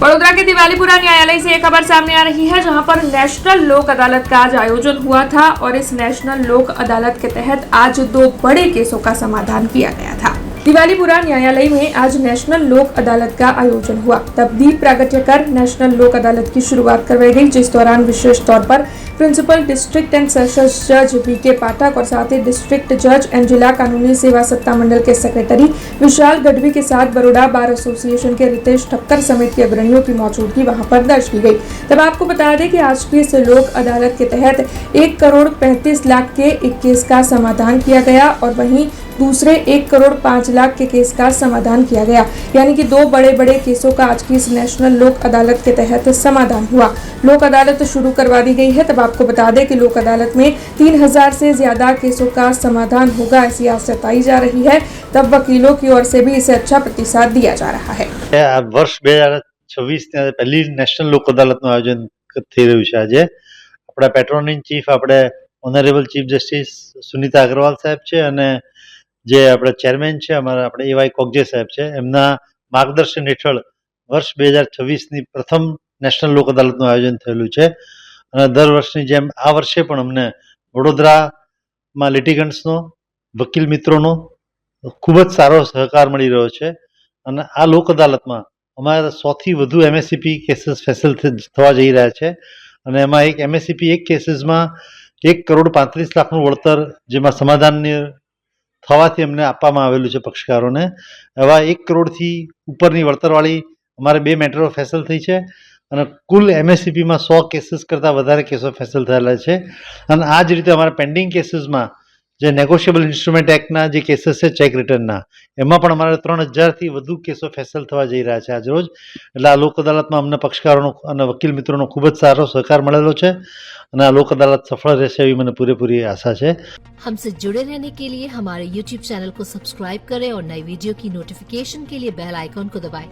बड़ोदरा के दिवालीपुरा न्यायालय से एक खबर सामने आ रही है, जहां पर नेशनल लोक अदालत का आज आयोजन हुआ था और इस नेशनल लोक अदालत के तहत आज 2 बड़े केसों का समाधान किया गया था। दिवालीपुरा न्यायालय में आज नेशनल लोक अदालत का आयोजन हुआ। तब दीप प्रागट्य कर नेशनल लोक अदालत की शुरुआत करवाई गई, जिस दौरान विशेष तौर पर प्रिंसिपल डिस्ट्रिक्ट एंड सेशंस जज वी.के. पाठक और साथ ही डिस्ट्रिक्ट जज एंड जिला कानूनी सेवा सत्ता मंडल के सेक्रेटरी विशाल गढ़वी के साथ बड़ौदा बार एसोसिएशन के रितेश ठक्कर समेत के अग्रणियों की मौजूदगी वहां पर दर्ज की गई। तब आपको बता दें कि आज की इस लोक अदालत के तहत 1 करोड़ 35 लाख के एक केस का समाधान किया गया और वहीं दूसरे 1 करोड़ 5 लाख के केस का समाधान किया गया। यानी कि 2 बड़े केसों का आज की इस नेशनल लोक अदालत के तहत समाधान हुआ। लोक अदालत शुरू करवा दी गई है। तब आपको बता दें कि लोक अदालत में 3000 से ज्यादा केसों का समाधान होगा, ऐसी आस जताई जा रही है। तब वकीलों की ओर से भी इसे अच्छा प्रतिसाद दिया जा रहा है। वर्ष 2026 પહેલી નેશનલ લોક અદાલતનું આયોજન થઈ રહ્યું છે। આજે આપણા પેટ્રોનિંગ ચીફ આપણે honourable chief justice Sunita Agrawal સાહેબ છે અને જે આપણા ચેરમેન છે અમારા આપણે એવાય કોગજે સાહેબ છે, એમના માર્ગદર્શન હેઠળ વર્ષ 2026ની પ્રથમ નેશનલ લોક અદાલતનું આયોજન થયેલું છે અને દર વર્ષની જેમ આ વર્ષે પણ અમને વડોદરામાં લિટિગન્ટ્સનો વકીલ મિત્રોનો ખૂબ જ સારો સહકાર મળી રહ્યો છે અને આ લોક અદાલતમાં અમારા 100થી વધુ MSCP કેસીસ ફેસલ થવા જઈ રહ્યા છે અને એમાં એક MSCP એક કેસીસમાં 1 કરોડ 35 લાખનું વળતર જેમાં સમાધાનની થવાથી અમને આપવામાં આવેલું છે પક્ષકારોને। એવા 1 કરોડથી ઉપરની વળતરવાળી અમારે 2 મેટરો ફેસલ થઈ છે અને કુલ MSCPમાં 100 કેસીસ કરતાં વધારે કેસો ફેસલ થયેલા છે અને આ જ રીતે અમારા પેન્ડિંગ કેસીસમાં જે નેગોશિયેબલ ઇન્સ્ટ્રુમેન્ટ એક્ટના જે કેસીસ છે ચેક રિટર્નના, એમાં પણ અમારે 3000થી વધુ કેસો ફેસલ થવા જઈ રહ્યા છે આજરોજ। એટલે આ લોક અદાલતમાં અમને પક્ષકારોનો અને વકીલ મિત્રોનો ખૂબ જ સારો સહકાર મળેલો છે અને આ લોક અદાલત સફળ રહેશે એવી મને પૂરેપૂરી આશા છે। हमसे जुड़े रहने के लिए हमारे YouTube चैनल को सब्सक्राइब करें और नई वीडियो की नोटिफिकेशन के लिए बेल आइकॉन को दबाएं।